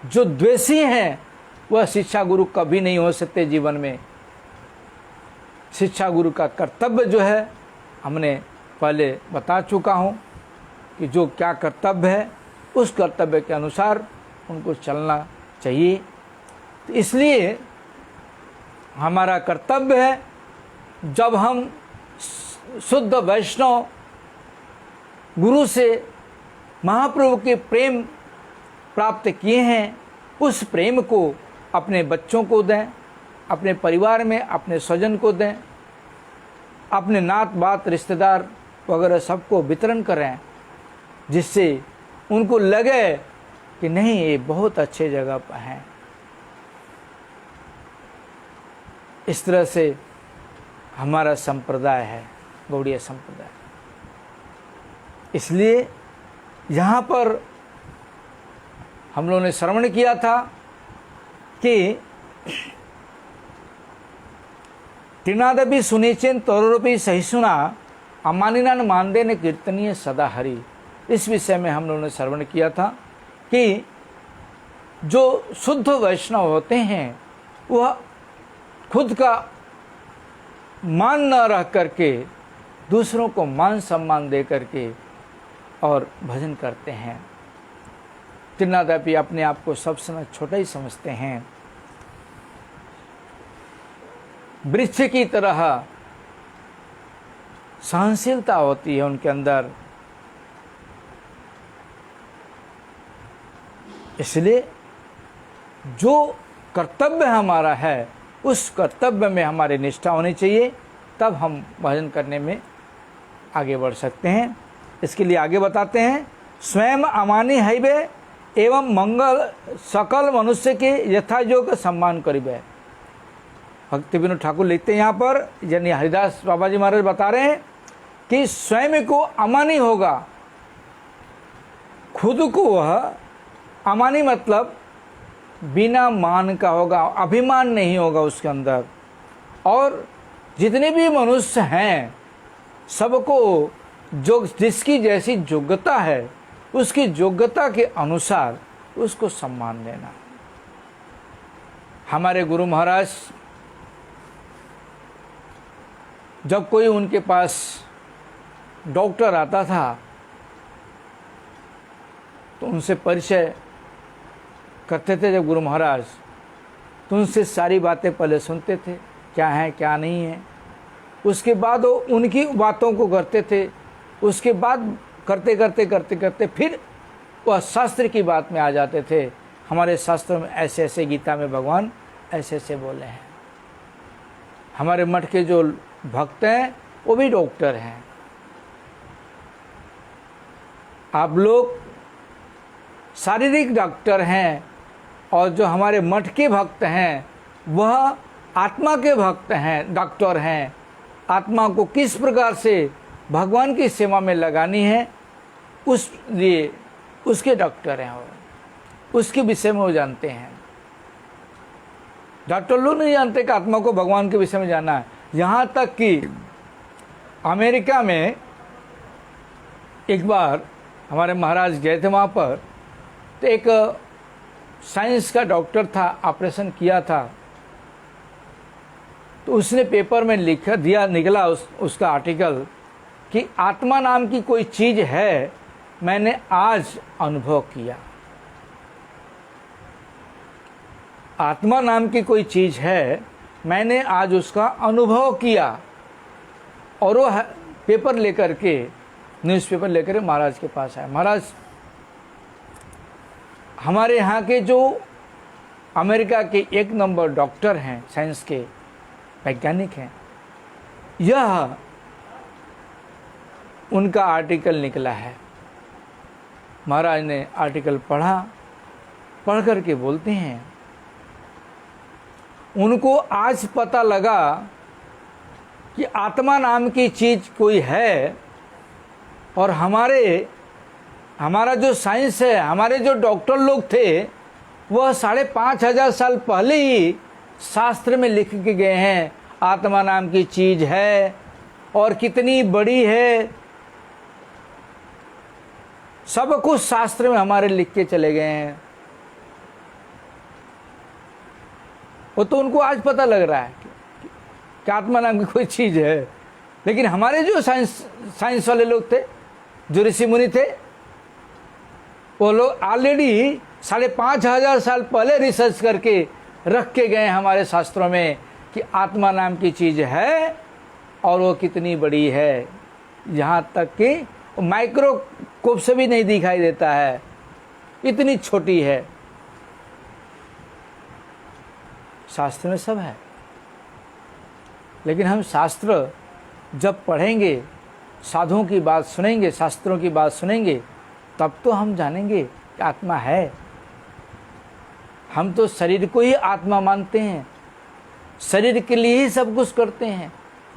जो द्वेषी हैं वह शिक्षा गुरु कभी नहीं हो सकते जीवन में। शिक्षा गुरु का कर्तव्य जो है हमने पहले बता चुका हूँ कि जो क्या कर्तव्य है उस कर्तव्य के अनुसार उनको चलना चाहिए। तो इसलिए हमारा कर्तव्य है, जब हम शुद्ध वैष्णव गुरु से महाप्रभु के प्रेम प्राप्त किए हैं, उस प्रेम को अपने बच्चों को दें, अपने परिवार में अपने स्वजन को दें, अपने नात बात रिश्तेदार वगैरह सबको वितरण करें, जिससे उनको लगे कि नहीं ये बहुत अच्छे जगह पर हैं, इस तरह से हमारा संप्रदाय है, गौड़ीय संप्रदाय। इसलिए यहाँ पर हम लोगों ने श्रवण किया था कि तीनादपि सुनिचेन तरोरपि सहिष्णुना अमानिनान मानदेन कीर्तनीय सदा हरि। इस विषय में हम लोगों ने श्रवण किया था कि जो शुद्ध वैष्णव होते हैं वह खुद का मान न रह करके दूसरों को मान सम्मान दे करके और भजन करते हैं। तीनादपि अपने आप को सब समय छोटा ही समझते हैं। वृक्ष की तरह सहनशीलता होती है उनके अंदर। इसलिए जो कर्तव्य हमारा है उस कर्तव्य में हमारी निष्ठा होनी चाहिए, तब हम भजन करने में आगे बढ़ सकते हैं। इसके लिए आगे बताते हैं, स्वयं अमानी हैबे एवं मंगल सकल मनुष्य के यथायोग्य सम्मान करिबे। भक्ति विनोद ठाकुर लिखते हैं यहाँ पर, यानी हरिदास बाबा जी महाराज बता रहे हैं कि स्वयं को अमानी होगा, खुद को वह अमानी मतलब बिना मान का होगा, अभिमान नहीं होगा उसके अंदर। और जितने भी मनुष्य हैं सबको जो जिसकी जैसी योग्यता है उसकी योग्यता के अनुसार उसको सम्मान देना। हमारे गुरु महाराज जब कोई उनके पास डॉक्टर आता था तो उनसे परिचय करते थे। जब गुरु महाराज तो उनसे सारी बातें पहले सुनते थे, क्या है क्या नहीं है। उसके बाद वो उनकी बातों को करते थे। उसके बाद करते करते करते करते फिर वह शास्त्र की बात में आ जाते थे। हमारे शास्त्र में ऐसे ऐसे, गीता में भगवान ऐसे ऐसे बोले हैं। हमारे मठ के जो भक्त हैं वो भी डॉक्टर हैं। आप लोग शारीरिक डॉक्टर हैं और जो हमारे मठ के भक्त हैं वह आत्मा के भक्त हैं, डॉक्टर हैं। आत्मा को किस प्रकार से भगवान की सेवा में लगानी है उस लिए उसके डॉक्टर हैं, वो उसके विषय में वो जानते हैं। डॉक्टर लोग नहीं जानते कि आत्मा को भगवान के विषय में जानना है। यहाँ तक कि अमेरिका में एक बार हमारे महाराज गए थे वहाँ पर, तो एक साइंस का डॉक्टर था, ऑपरेशन किया था। तो उसने पेपर में लिखा दिया, निकला उसका आर्टिकल कि आत्मा नाम की कोई चीज़ है, मैंने आज अनुभव किया। आत्मा नाम की कोई चीज़ है, मैंने आज उसका अनुभव किया। और वो पेपर लेकर के, न्यूज़पेपर लेकर महाराज के पास आया। महाराज, हमारे यहाँ के जो अमेरिका के एक नंबर डॉक्टर हैं, साइंस के वैज्ञानिक हैं, यह उनका आर्टिकल निकला है। महाराज ने आर्टिकल पढ़ा, पढ़ कर के बोलते हैं उनको आज पता लगा कि आत्मा नाम की चीज़ कोई है। और हमारा जो साइंस है, हमारे जो डॉक्टर लोग थे, वह 5,500 साल पहले ही शास्त्र में लिख के गए हैं आत्मा नाम की चीज़ है और कितनी बड़ी है। सब कुछ शास्त्र में हमारे लिख के चले गए हैं। वो तो उनको आज पता लग रहा है कि आत्मा नाम की कोई चीज़ है। लेकिन हमारे जो साइंस वाले लोग थे, जो ऋषि मुनि थे, वो लोग ऑलरेडी 5,500 साल पहले रिसर्च करके रख के गए हमारे शास्त्रों में कि आत्मा नाम की चीज़ है और वो कितनी बड़ी है। यहाँ तक कि माइक्रोस्कोप से भी नहीं दिखाई देता है, इतनी छोटी है। शास्त्र में सब है। लेकिन हम शास्त्र जब पढ़ेंगे, साधुओं की बात सुनेंगे, शास्त्रों की बात सुनेंगे, तब तो हम जानेंगे कि आत्मा है। हम तो शरीर को ही आत्मा मानते हैं। शरीर के लिए ही सब कुछ करते हैं।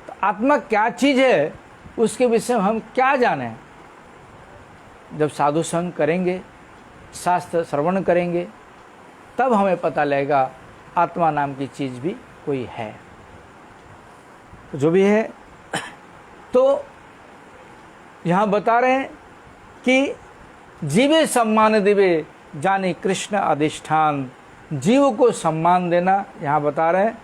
तो आत्मा क्या चीज़ है उसके विषय में हम क्या जानें? जब साधु संग करेंगे, शास्त्र श्रवण करेंगे, तब हमें पता लगेगा आत्मा नाम की चीज़ भी कोई है। जो भी है, तो यहाँ बता रहे हैं कि जीवे सम्मान दिवे जाने कृष्ण अधिष्ठान। जीव को सम्मान देना यहाँ बता रहे हैं,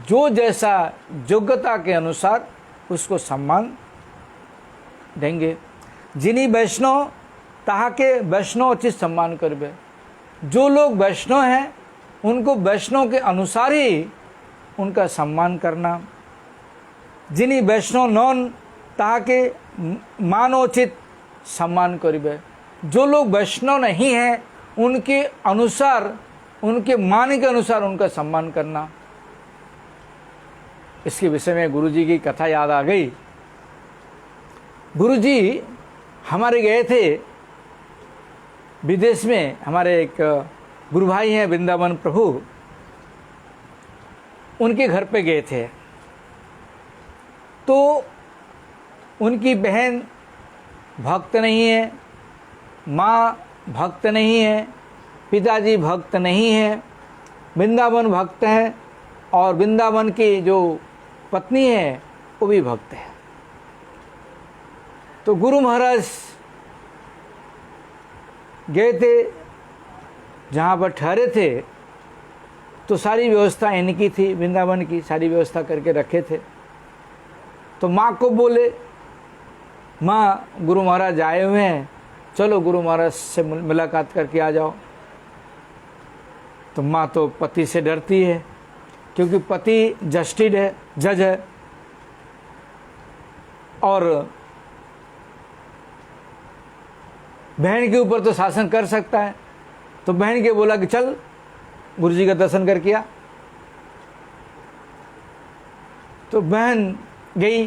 जो जैसा योग्यता के अनुसार उसको सम्मान देंगे। जिन्हीं वैष्णव ताके वैष्णव उचित सम्मान करबे। जो लोग वैष्णव हैं उनको वैष्णव के अनुसार ही उनका सम्मान करना। जिन्हीं वैष्णव नौन ताके मानोचित सम्मान करिबे। जो लोग वैष्णव नहीं हैं उनके अनुसार, उनके मान के अनुसार उनका सम्मान करना। इसके विषय में गुरुजी की कथा याद आ गई। गुरुजी हमारे गए थे विदेश में, हमारे एक गुरु भाई हैं वृंदावन प्रभु, उनके घर पे गए थे। तो उनकी बहन भक्त नहीं है, माँ भक्त नहीं है, पिताजी भक्त नहीं है, वृंदावन भक्त हैं, और वृंदावन की जो पत्नी है वो भी भक्त है। तो गुरु महाराज गए थे, जहाँ पर ठहरे थे, तो सारी व्यवस्था इनकी थी, वृंदावन की सारी व्यवस्था करके रखे थे। तो माँ को बोले, माँ गुरु महाराज आए हुए हैं, चलो गुरु महाराज से मुलाकात करके आ जाओ। तो माँ तो पति से डरती है, क्योंकि पति जस्टिस है, जज है, और बहन के ऊपर तो शासन कर सकता है। तो बहन के बोला कि चल गुरुजी का दर्शन करके आ। तो बहन गई।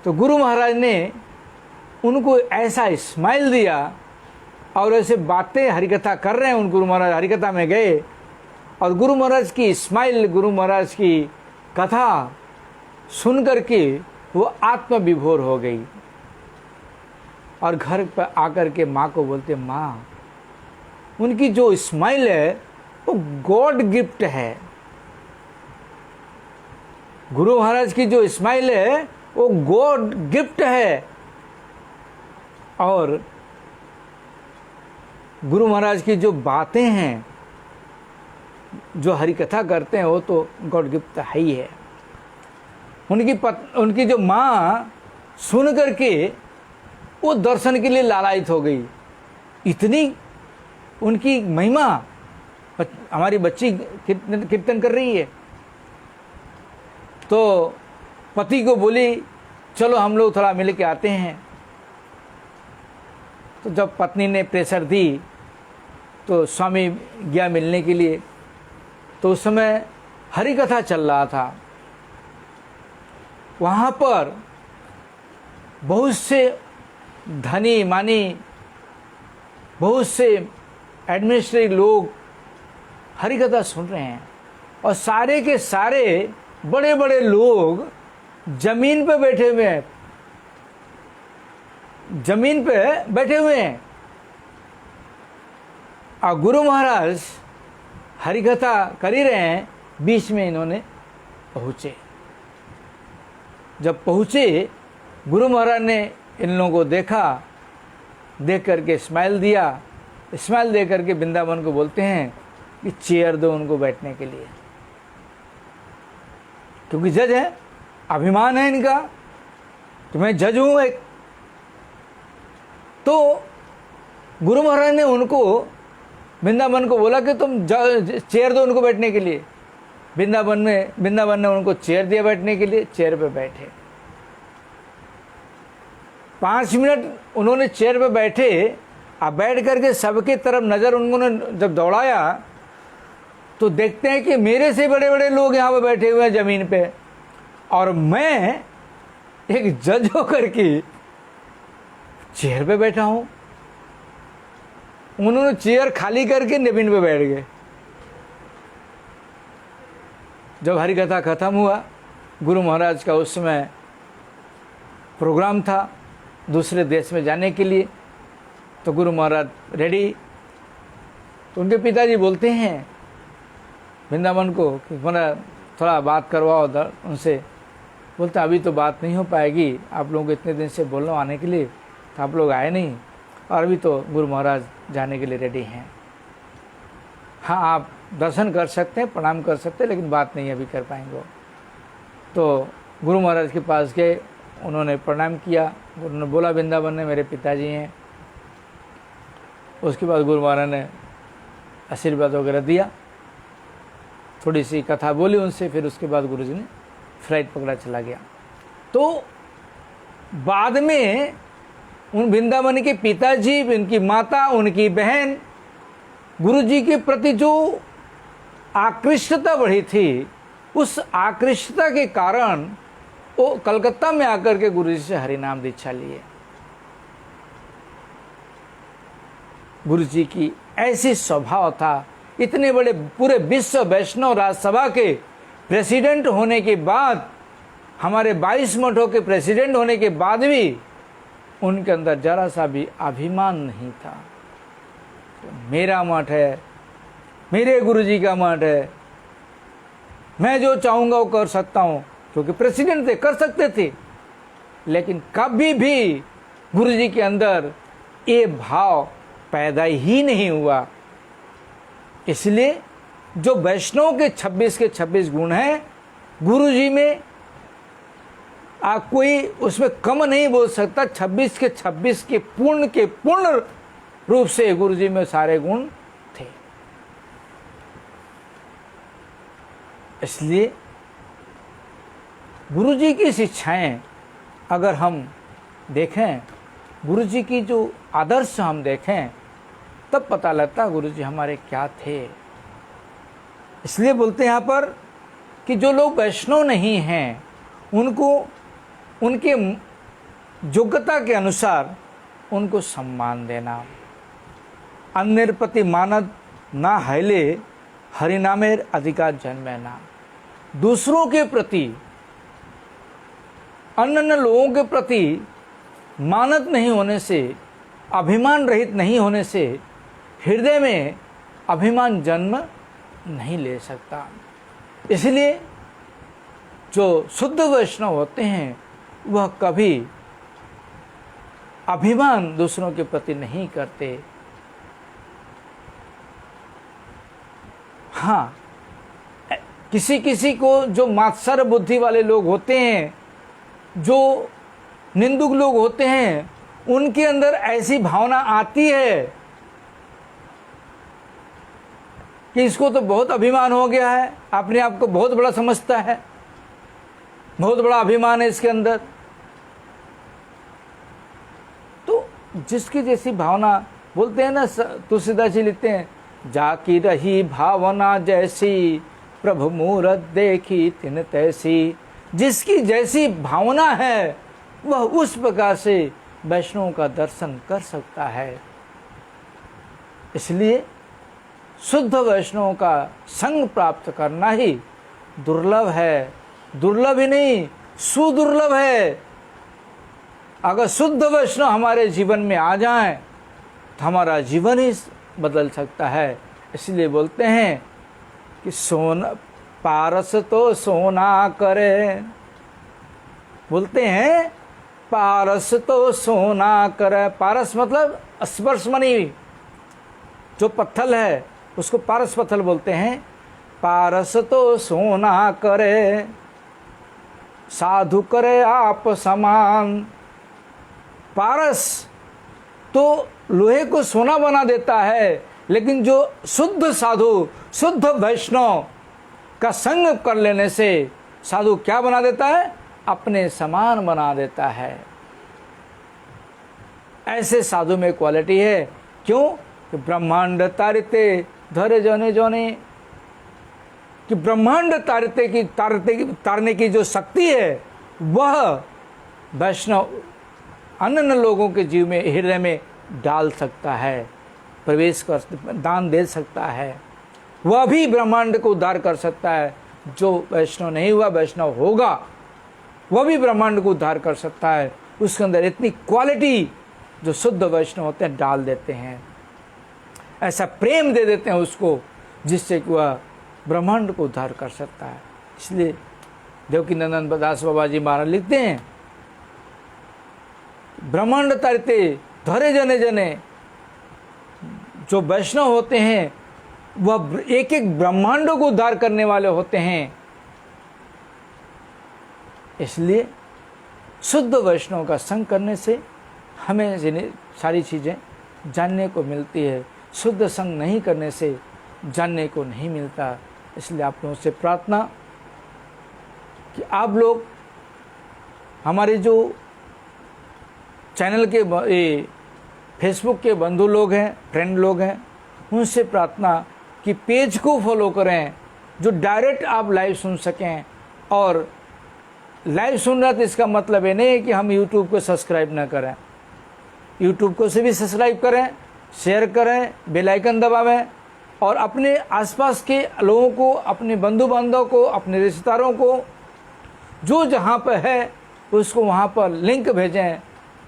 तो गुरु महाराज ने उनको ऐसा स्माइल दिया, और ऐसे बातें हरिकथा कर रहे हैं। उन गुरु महाराज हरिकथा में गए, और गुरु महाराज की स्माइल, गुरु महाराज की कथा सुन करके वो आत्म विभोर हो गई। और घर पर आकर के माँ को बोलते, माँ उनकी जो स्माइल है वो गॉड गिफ्ट है। गुरु महाराज की जो स्माइल है वो गॉड गिफ्ट है, और गुरु महाराज की जो बातें हैं, जो हरिकथा करते हैं, वो तो गॉड गिफ्ट है ही है। उनकी जो माँ सुन करके वो दर्शन के लिए लालायित हो गई। इतनी उनकी महिमा, हमारी बच्ची कीर्तन कर रही है। तो पति को बोली, चलो हम लोग थोड़ा मिल के आते हैं। तो जब पत्नी ने प्रेशर दी, तो स्वामी गया मिलने के लिए। तो उस समय हरि कथा चल रहा था। वहाँ पर बहुत से धनी मानी, बहुत से एडमिनिस्ट्रेटिव लोग हरि कथा सुन रहे हैं, और सारे के सारे बड़े बड़े लोग जमीन पे बैठे हुए हैं, जमीन पे बैठे हुए हैं। और गुरु महाराज हरिकथा कर ही रहे हैं, बीच में इन्होंने पहुँचे। जब पहुँचे, गुरु महाराज ने इन लोगों को देखा, देख करके स्माइल दिया। स्माइल दे करके वृंदावन को बोलते हैं कि चेयर दो उनको बैठने के लिए, क्योंकि जज है, अभिमान है इनका, तो मैं जज हूँ एक। तो गुरु महाराज ने उनको, वृंदावन को बोला कि तुम चेयर दो उनको बैठने के लिए। वृंदावन ने उनको चेयर दिया बैठने के लिए। चेयर पे बैठे। 5 मिनट उन्होंने चेयर पे बैठे। अब बैठ करके सबके तरफ नज़र उन्होंने जब दौड़ाया, तो देखते हैं कि मेरे से बड़े बड़े लोग यहाँ पे बैठे हुए हैं ज़मीन पे, और मैं एक जज होकर के चेयर पे बैठा हूँ। उन्होंने चेयर खाली करके जमीन पे बैठ गए। जब हरिकथा खत्म हुआ, गुरु महाराज का उस समय प्रोग्राम था दूसरे देश में जाने के लिए, तो गुरु महाराज रेडी। तो उनके पिताजी बोलते हैं वृंदावन को कि मेरा थोड़ा बात करवाओ उनसे। बोलते अभी तो बात नहीं हो पाएगी, आप लोगों को इतने दिन से बोल रहा हूँ आने के लिए, तो आप लोग आए नहीं, और अभी तो गुरु महाराज जाने के लिए रेडी हैं। हाँ, आप दर्शन कर सकते हैं, प्रणाम कर सकते हैं, लेकिन बात नहीं अभी कर पाएंगे। तो गुरु महाराज के पास गए, उन्होंने प्रणाम किया, उन्होंने बोला वृंदावन में मेरे पिताजी हैं। उसके बाद गुरु महाराज ने आशीर्वाद वगैरह दिया, थोड़ी सी कथा बोली उनसे, फिर उसके बाद गुरुजी ने फ्लाइट पकड़ा चला गया। तो बाद में उन वृंदावन के पिताजी, उनकी माता, उनकी बहन गुरुजी के प्रति जो आकृष्टता बढ़ी थी, उस आकृष्टता के कारण वो कलकत्ता में आकर के गुरुजी से हरिनाम दीक्षा लिए। गुरुजी की ऐसी स्वभाव था, इतने बड़े पूरे विश्व वैष्णव राजसभा के प्रेसिडेंट होने के बाद, हमारे 22 मठों के प्रेसिडेंट होने के बाद भी उनके अंदर जरा सा भी अभिमान नहीं था। तो मेरा मठ है, मेरे गुरुजी का मठ है, मैं जो चाहूँगा वो कर सकता हूँ, क्योंकि प्रेसिडेंट थे, कर सकते थे। लेकिन कभी भी गुरुजी के अंदर ये भाव पैदा ही नहीं हुआ। इसलिए जो वैष्णव के 26 गुण हैं, गुरुजी में आप कोई उसमें कम नहीं बोल सकता। 26 के पूर्ण रूप से गुरुजी में सारे गुण थे। इसलिए गुरुजी की शिक्षाएं अगर हम देखें, गुरुजी की जो आदर्श हम देखें, तब पता लगता गुरुजी हमारे क्या थे। इसलिए बोलते हैं यहाँ पर कि जो लोग वैष्णव नहीं हैं, उनको उनके योग्यता के अनुसार उनको सम्मान देना। अन्येर प्रति मानद ना हैले हरिनामेर अधिकार जन्मे ना। दूसरों के प्रति, अन्य लोगों के प्रति मानद नहीं होने से, अभिमान रहित नहीं होने से हृदय में अभिमान जन्म नहीं ले सकता। इसलिए जो शुद्ध वैष्णव होते हैं वह कभी अभिमान दूसरों के प्रति नहीं करते। हाँ, किसी किसी को जो मात्सर्य बुद्धि वाले लोग होते हैं, जो निंदुक लोग होते हैं, उनके अंदर ऐसी भावना आती है कि इसको तो बहुत अभिमान हो गया है, अपने आप को बहुत बड़ा समझता है, बहुत बड़ा अभिमान है इसके अंदर। तो जिसकी जैसी भावना, बोलते हैं ना, तुलसीदास जी लिखते हैं, जाकी रही भावना जैसी प्रभु मूरत देखी तिन तैसी। जिसकी जैसी भावना है वह उस प्रकार से वैष्णव का दर्शन कर सकता है। इसलिए शुद्ध वैष्णव का संग प्राप्त करना ही दुर्लभ है। दुर्लभ ही नहीं, सुदुर्लभ है। अगर शुद्ध वैष्णव हमारे जीवन में आ जाएं तो हमारा जीवन ही बदल सकता है। इसलिए बोलते हैं कि सोना पारस तो सोना करे, बोलते हैं पारस तो सोना करे। पारस मतलब स्पर्श मणि, जो पत्थर है उसको पारस पत्थर बोलते हैं। पारस तो सोना करे, साधु करे आप समान। पारस तो लोहे को सोना बना देता है, लेकिन जो शुद्ध साधु, शुद्ध वैष्णव का संग कर लेने से साधु क्या बना देता है? अपने समान बना देता है। ऐसे साधु में क्वालिटी है। क्यों? कि ब्रह्मांड तारते धरे जने जने, कि ब्रह्मांड तारने की जो शक्ति है वह वैष्णव अन्य लोगों के जीव में, हृदय में डाल सकता है, प्रवेश कर, दान दे सकता है। वह भी ब्रह्मांड को उद्धार कर सकता है। जो वैष्णव नहीं हुआ, वैष्णव होगा, वह भी ब्रह्मांड को उद्धार कर सकता है। उसके अंदर इतनी क्वालिटी जो शुद्ध वैष्णव होते हैं डाल देते हैं, ऐसा प्रेम दे देते हैं उसको, जिससे कि वह ब्रह्मांड को उद्धार कर सकता है। इसलिए देवकी नंदन दास बाबा जी महाराज लिखते हैं, ब्रह्मांड तरते धरे जने जने, जो वैष्णव होते हैं वह एक एक ब्रह्मांडों को उद्धार करने वाले होते हैं। इसलिए शुद्ध वैष्णव का संग करने से हमें सारी चीज़ें जानने को मिलती है, शुद्ध संग नहीं करने से जानने को नहीं मिलता। इसलिए आप लोगों से प्रार्थना कि आप लोग हमारे जो चैनल के फेसबुक के बंधु लोग हैं, फ्रेंड लोग हैं, उनसे प्रार्थना कि पेज को फॉलो करें, जो डायरेक्ट आप लाइव सुन सकें। और लाइव सुन रहा तो इसका मतलब ये नहीं है कि हम यूट्यूब को सब्सक्राइब ना करें, यूट्यूब को से भी सब्सक्राइब करें, शेयर करें, बेल आइकन दबावें, और अपने आसपास के लोगों को, अपने बंधु बांधव को, अपने रिश्तेदारों को, जो जहाँ पर है उसको वहाँ पर लिंक भेजें,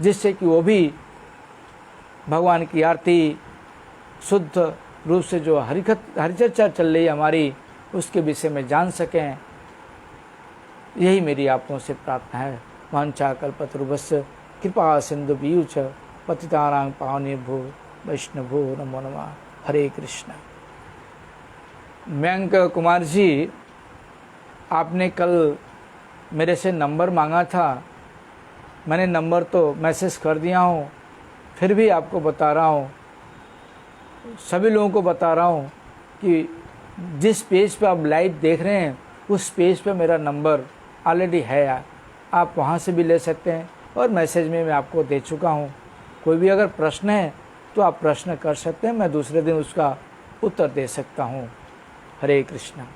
जिससे कि वो भी भगवान की आरती शुद्ध रूप से जो हरिचर्चा चल रही है हमारी, उसके विषय में जान सकें। यही मेरी आप लोगों से प्रार्थना है। वांछा कल्पतरुभ्यश्च कृपा सिंधुभ्यो पतितानां पावनेभ्यो वैष्णवो नमो नमः। हरे कृष्ण। मयंक कुमार जी, आपने कल मेरे से नंबर मांगा था, मैंने नंबर तो मैसेज कर दिया हूँ, फिर भी आपको बता रहा हूँ, सभी लोगों को बता रहा हूँ कि जिस पेज पे आप लाइव देख रहे हैं उस पेज पे मेरा नंबर ऑलरेडी है, आप वहाँ से भी ले सकते हैं, और मैसेज में मैं आपको दे चुका हूँ। कोई भी अगर प्रश्न है तो आप प्रश्न कर सकते हैं, मैं दूसरे दिन उसका उत्तर दे सकता हूँ। हरे कृष्णा।